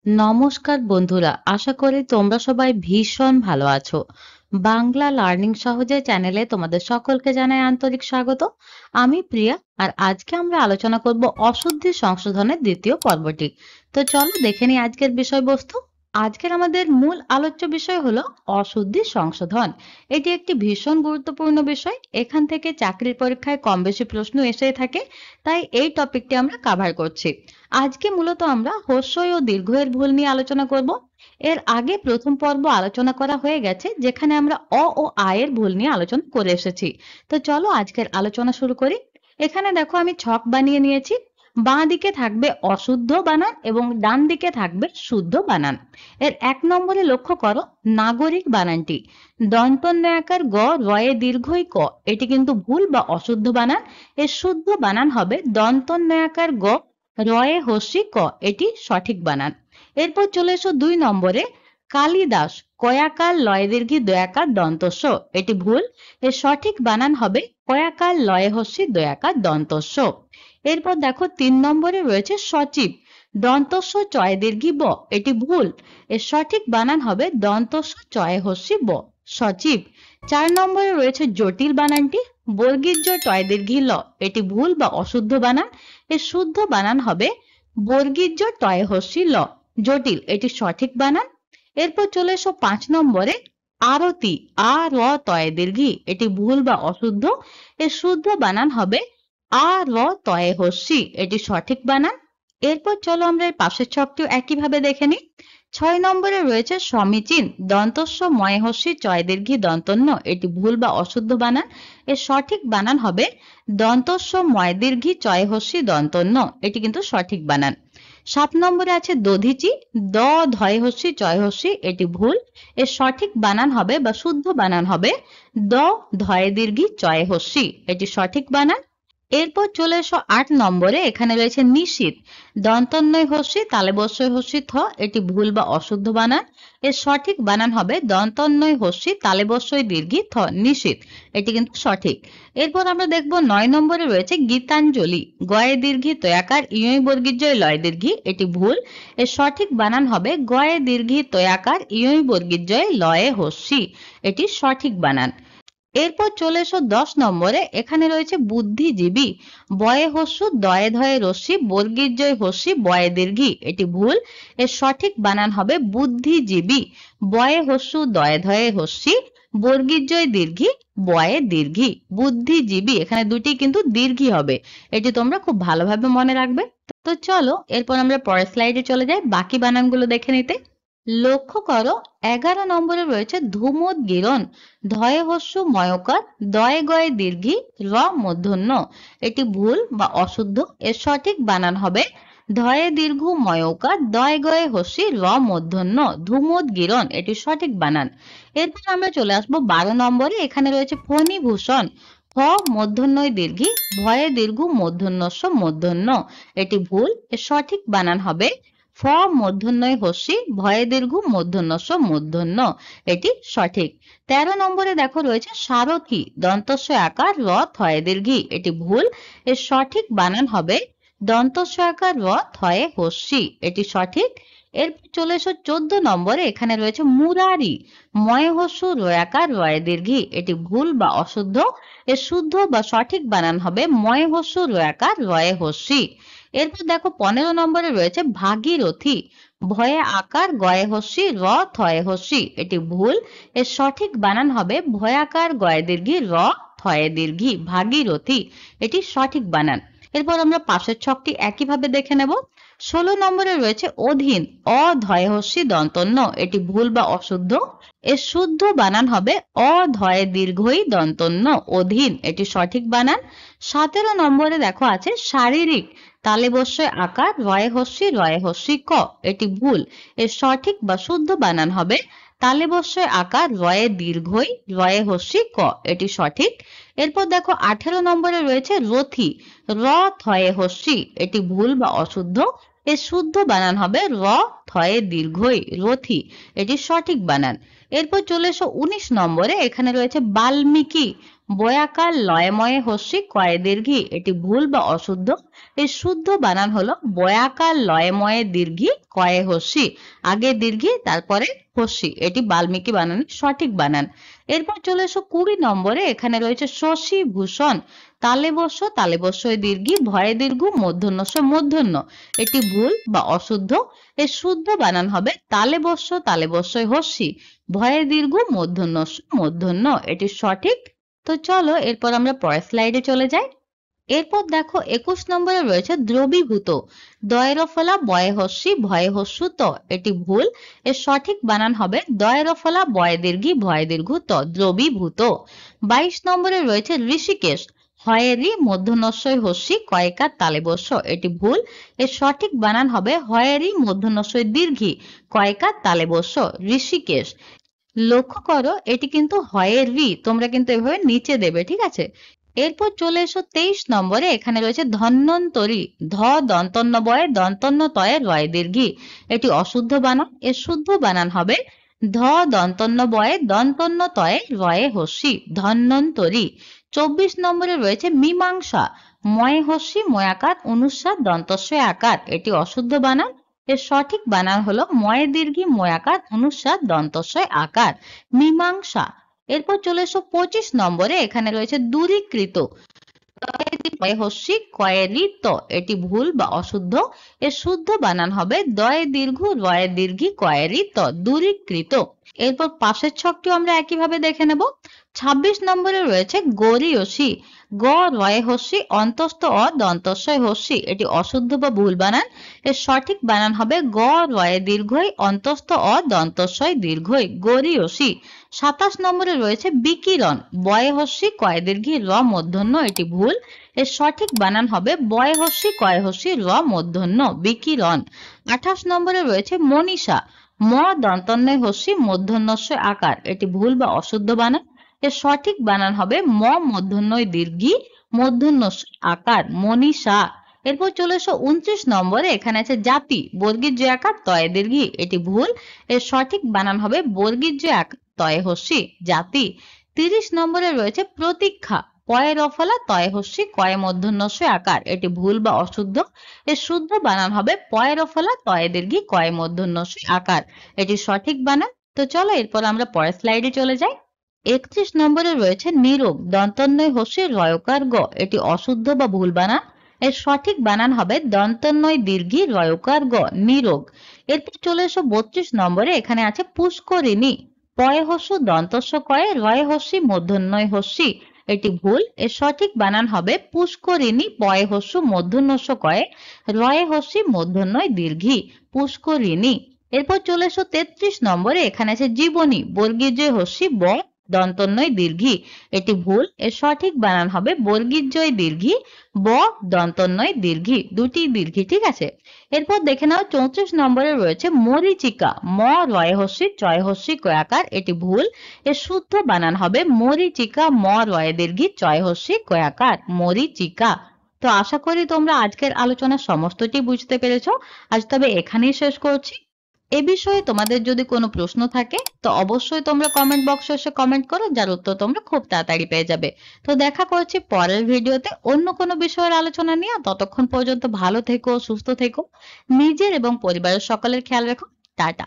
নমস্কার বন্ধুরা, আশা করি তোমরা সবাই ভীষণ ভালো আছো। বাংলা লার্নিং সহজে চ্যানেলে তোমাদের সকলকে জানাই আন্তরিক স্বাগত। আমি প্রিয়া, আর আজকে আমরা আলোচনা করব অশুদ্ধি সংশোধনের দ্বিতীয় পর্বটি। তো চলো দেখে নিই আজকের বিষয়বস্তু। আজকের আমাদের মূল আলোচ্য বিষয় হলো অশুদ্ধি সংশোধন। এটি একটি ভীষণ গুরুত্বপূর্ণ বিষয়। এখান থেকে চাকরির পরীক্ষায় কম বেশি প্রশ্ন এসেই থাকে, তাই এই টপিকটি আমরা কভার করছি। আজকে মূলত আমরা হ্রস্বই ও দীর্ঘয়ের ভুল নিয়ে আলোচনা করব। এর আগে প্রথম পর্ব আলোচনা করা হয়ে গেছে, যেখানে আমরা অ ও আ এর ভুল নিয়ে আলোচনা করে এসেছি। তো চলো আজকের আলোচনা শুরু করি। এখানে দেখো আমি ছক বানিয়ে নিয়েছি। বাঁ দিকে থাকবে অশুদ্ধ বানান এবং ডান দিকে থাকবে শুদ্ধ বানান। এর ১ নম্বরে লক্ষ্য করো, নাগরিক বানানটি দন্তন্য আকার গ রয়ে দীর্ঘই ক, এটি কিন্তু ভুল বা অশুদ্ধ বানান। এর শুদ্ধ বানান হবে দন্তন্য আকার গ রয়ে হস্যি ক, এটি সঠিক বানান। এরপর চলে এসো ২ নম্বরে, কালিদাস কয়াকার লয় দীর্ঘি দয়াকার দন্তস্ব, এটি ভুল। এর সঠিক বানান হবে কয়াকার লয়ে হস্যি দয়াকার দন্তস্ব। এরপর দেখো ৩ নম্বরে রয়েছে সচিব দন্তস্ব চয় দীর্ঘি ব, এটি ভুল। এর সঠিক বানান হবে দন্তস্ব চয় হস্যি ব, সচিব। ৪ নম্বরে রয়েছে জটিল বানানটি বর্গীয় জ টয় দীর্ঘি ল, এটি ভুল বা অশুদ্ধ বানান। এর শুদ্ধ বানান হবে বর্গীয় জ টয় হস্যি ল, জটিল, এটি সঠিক বানান। এরপর চলে এসো ৫ নম্বরে, আরতি আ র তয় দীর্ঘি, এটি ভুল বা অশুদ্ধ। এর শুদ্ধ বানান হবে আ র তয়ে হস্যি, এটি সঠিক বানান। এরপর চলো আমরা এর পাশের ছকটিও একইভাবে দেখে নিই। ৬ নম্বরে রয়েছে সমীচীন দন্তস্ব ময় হস্যি চয় দীর্ঘি দন্তন্য, এটি ভুল বা অশুদ্ধ বানান। এর সঠিক বানান হবে দন্তস্ব ময় দীর্ঘি চয় হস্যি দন্তন্য, এটি কিন্তু সঠিক বানান। ৭ নম্বরে আছে দধিচি দ ধয় হস্যি চয় হস্যি, এটি ভুল। এর সঠিক বানান হবে বা শুদ্ধ বানান হবে দ ধয় দীর্ঘি চয় হস্যি, এটি সঠিক বানান। এরপর চলে এসো ৮ নম্বরে, এখানে রয়েছে নিশীথ দন্তন্বয় হস্যি তালেবস্যই হস্যি থ, এটি ভুল বা অশুদ্ধ বানান। এর সঠিক বানান হবে দন্তন্বয় হস্যি তালেবস্যই দীর্ঘি থ, নিশীথ, এটি কিন্তু সঠিক। এরপর আমরা দেখব ৯ নম্বরে রয়েছে গীতাঞ্জলি গয়ে দীর্ঘি তয়াকার ইয়ই বর্গীয় জয় লয় দীর্ঘি, এটি ভুল। এর সঠিক বানান হবে গয়ে দীর্ঘি তয়াকার ইয়ই বর্গীয় জয় লয়ে হস্যি, এটি সঠিক বানান। এরপর চলে এসো ১০ নম্বরে, এখানে রয়েছে বুদ্ধিজীবী বয়ে হস্যু দয়ে ধয়ে রস্যি বর্গীয় জয় হস্যি বয়ে দীর্ঘি, এটি ভুল। এর সঠিক বানান হবে বুদ্ধিজীবী বয়ে হস্যু দয়ে ধয়ে হস্যি বর্গীয় জয় দীর্ঘি বয়ে দীর্ঘি, বুদ্ধিজীবী, এখানে দুটি কিন্তু দীর্ঘি হবে। এটি তোমরা খুব ভালোভাবে মনে রাখবে। তো চলো এরপর আমরা পরের স্লাইডে চলে যাই বাকি বানানগুলো দেখে নিতে। লক্ষ্য করো ১১ নম্বরে রয়েছে ধূমোদ্গীরণ ধয়ে হস্যু ময়কার দয়ে গয়ে দীর্ঘি র মূর্ধন্য, এটি ভুল বা অশুদ্ধ। এর সঠিক বানান হবে ধয়ে দীর্ঘ ময়কার দয়ে গয়ে হস্যি র মূর্ধন্য, ধূমোদ্গীরণ, এটি সঠিক বানান। এরপর আমরা চলে আসবো ১২ নম্বরে, এখানে রয়েছে ফণীভূষণ হ মূর্ধন্যয় দীর্ঘি ভয়ে দীর্ঘ মূর্ধন্যস্য মূর্ধন্য, এটি ভুল। এর সঠিক বানান হবে ফ মূর্ধন্যয় হস্যি ভয়ে দীর্ঘ মূর্ধন্যস্য মূর্ধন্য, এটি সঠিক। ১৩ নম্বরে দেখো রয়েছে সারথি দন্তস্ব আকার র থয়ে দীর্ঘি, এটি ভুল। এর সঠিক বানান হবে দন্তস্ব আকার র থয়ে হস্যি, এটি সঠিক। এরপর চলে এসো ১৪ নম্বরে, এখানে রয়েছে মুরারি ময় হস্যু রয়াকার রয়ে দীর্ঘি, এটি ভুল বা অশুদ্ধ। এর শুদ্ধ বা সঠিক বানান হবে ময় হস্যু রয়াকার রয়ে হস্যি। এরপর দেখো ১৫ নম্বরে রয়েছে ভাগীরথী ভয়ে আকার গয়ে হস্যি র থয়ে হস্যি, এটি ভুল। এর সঠিক বানান হবে ভয়াকার গয়ে দীর্ঘি র থয়ে দীর্ঘি, ভাগীরথী, এটি সঠিক বানান। এরপর আমরা পাশের ছকটি একইভাবে দেখে নেব। ১৬ নম্বরে রয়েছে অধীন অ ধয়ে হস্যি দন্তন্য, এটি ভুল বা অশুদ্ধ। এর শুদ্ধ বানান হবে অ ধয়ে দীর্ঘই দন্তন্য, অধীন, এটি সঠিক বানান। ১৭ নম্বরে দেখো আছে শারীরিক তালেবস্যয় আকার রয়ে হস্যি ক, এটি ভুল। এর সঠিক বা শুদ্ধ বানান হবে তালেবস্যয় আকার রয়ে দীর্ঘই রয়ে হস্যি ক, এটি সঠিক। এরপর দেখো ১৮ নম্বরে রয়েছে রথি র থয়ে হস্যি, এটি ভুল বা অশুদ্ধ। এর শুদ্ধ বানান হবে র থয়ে দীর্ঘই রথি, এটি সঠিক বানান। এরপর চলে এসো ১৯ নম্বরে, এখানে রয়েছে বাল্মীকি বয়াকার লয়ময়ে হস্যি কয়ে দীর্ঘি, এটি ভুল বা অশুদ্ধ। এর শুদ্ধ বানান হলো বয়াকার লয়ময়ে দীর্ঘি কয়ে হস্যি, আগে দীর্ঘি তারপরে হস্যি, এটি বাল্মীকি বানানের সঠিক বানান। এরপর চলে এসো 20 নম্বরে, এখানে রয়েছে শশী ভূষণ তালে বস্য দীর্ঘি ভয়ে দীর্ঘ মূর্ধন্য মূর্ধন্য, এটি ভুল বা অশুদ্ধ। এর শুদ্ধ বানান হবে তালে বস্য হস্যি ভয়ে দীর্ঘ মূর্ধন্য মূর্ধন্য, এটি সঠিক। তো চলো এরপর আমরা পরের স্লাইডে চলে যাই। এরপর দেখো 21 নম্বরে রয়েছে দ্রবীভূত দয়েরফলা বয়ে হস্যি ভয়ে হস্যু ত, এটি ভুল। এর সঠিক বানান হবে দয়েরফলা বয়ে দীর্ঘি ভয়ে দীর্ঘ ত, দ্রবীভূত। 22 নম্বরে রয়েছে ঋষিকেশ হয়েরি মূর্ধন্যস্বই হস্যি কয়েকার তালে বস্য, এটি ভুল। এর সঠিক বানান হবে হয়েরি মূর্ধন্যস্বই দীর্ঘি কয়েকার তালে বস্য, ঋষিকেশ। লক্ষ্য করো এটি কিন্তু হয়ের রি, তোমরা কিন্তু এভাবে নিচে দেবে, ঠিক আছে। এরপর চলে এসো 23 নম্বরে, এখানে রয়েছে ধন্বন্তরী ধ দন্তন্য বয়ে দন্তন্য তয়ে রয় দীর্ঘি, এটি অশুদ্ধ বানান। এর শুদ্ধ বানান হবে ধ দন্তন্য বয়ে দন্তন্য তয়ে রয়ে হস্যি ধন্বন্তরী। 24 নম্বরে রয়েছে মীমাংসা ময়ে হস্যি ময়াকার অনুস্বার দন্তস্ব আকার, এটি অশুদ্ধ বানান। এর সঠিক বানান হলো ময়ে দীর্ঘি ময়াকার অনুস্বার দন্তস্বয় আকার, মীমাংসা। এরপর চলে এসো 25 নম্বরে, এখানে রয়েছে দূরীকৃত হস্যি কয়েরি ত, এটি ভুল বা অশুদ্ধ। এর শুদ্ধ বানান হবে দয়ে দীর্ঘ রয়ে দীর্ঘি কয়েরি ত, দূরীকৃত। এরপর পাশের ছকটিও আমরা একইভাবে দেখে নেব। 26 নম্বরে রয়েছে গরীয়সী গ রয়ে হস্যি অন্তস্থ অ দন্তস্বয় হস্যি, এটি অশুদ্ধ বা ভুল বানান। এর সঠিক বানান হবে গ রয়ে দীর্ঘই অন্তস্থ অ দন্তস্বয় দীর্ঘই, গরীয়সী। 27 নম্বরে রয়েছে বিকিরণ বয়ে হস্যি কয়ে দীর্ঘি র মূর্ধন্য, এটি ভুল। এর সঠিক বানান হবে বয়ে হস্যি কয়ে হস্যি র মূর্ধন্য, বিকিরণ। 28 নম্বরে রয়েছে মনীষা ম দন্তন্য হস্যি মূর্ধন্যস্ব আকার, এটি ভুল বা অশুদ্ধ বানান। এর সঠিক বানান হবে ম মূর্ধন্য দীর্ঘি মূর্ধন্যস্ব আকার, মনীষা। এরপর চলে এসো 29 নম্বরে, এখানে আছে জাতি বর্গীর জ আকার তয়ে দীর্ঘি, এটি ভুল। এর সঠিক বানান হবে বর্গীর জ আকার তয়ে হস্যি জাতি। 30 নম্বরে রয়েছে প্রতীক্ষা পয়ে রফলা তয়ে হস্যি কয়ে মূর্ধন্যস্ব আকার, এটি ভুল বা অশুদ্ধ। এর শুদ্ধ বানান হবে পয়ে রফলা তয়ে দীর্ঘি কয়ে মূর্ধন্যস্ব আকার, এটি সঠিক বানান। তো চলো এরপর আমরা পরের স্লাইডে চলে যাই। 31 নম্বরে রয়েছে নিরোগ দন্তন্বয় হস্যি রয়কার গ, এটি অশুদ্ধ বা ভুল বানান। এর সঠিক বানান হবে দন্তন্বয় দীর্ঘি রয়কার গ, নিরোগ। এরপর চলে এসো 32 নম্বরে, এখানে আছে পুষ্করিণী পয়ে হস্য দন্তস্ব কয়ে রয়ে হস্যি মূর্ধন্যয় হস্যি, এটি ভুল। এর সঠিক বানান হবে পুষ্করিণী পয়ে হস্য মূর্ধন্যস্ব কয়ে রয়ে হস্যি মূর্ধন্যয় দীর্ঘি, পুষ্করিণী। এরপর চলে এসো 33 নম্বরে, এখানে আছে জীবনী বর্গীর জ হস্যি ব দন্তন্বয় দীর্ঘি, এটি ভুল। এর সঠিক বানান হবে বর্গীর জয় দীর্ঘি ব দন্তন্বয় দীর্ঘি, দুটি দীর্ঘি, ঠিক আছে। এরপর দেখে নাও 34 নম্বরে রয়েছে মরীচিকা ম রয় হস্যি চয় হস্যি কয়াকার, এটি ভুল। এর শুদ্ধ বানান হবে মরীচিকা ম রয় দীর্ঘি চয় হস্যি কয়াকার, মরীচিকা। তো আশা করি তোমরা আজকের আলোচনা সমস্তটি বুঝতে পেরেছো। আজ তবে এখানেই শেষ করছি। এ বিষয়ে তোমাদের যদি কোনো প্রশ্ন থাকে তো অবশ্যই তোমরা কমেন্ট বক্সে এসে কমেন্ট করো, যার উত্তর তোমরা খুব তাড়াতাড়ি পেয়ে যাবে। তো দেখা করছি পরের ভিডিওতে অন্য কোনো বিষয়ের আলোচনা নিয়ে। ততক্ষণ পর্যন্ত ভালো থেকো, সুস্থ থেকো, নিজের এবং পরিবারের সকলের খেয়াল রেখো। টাটা।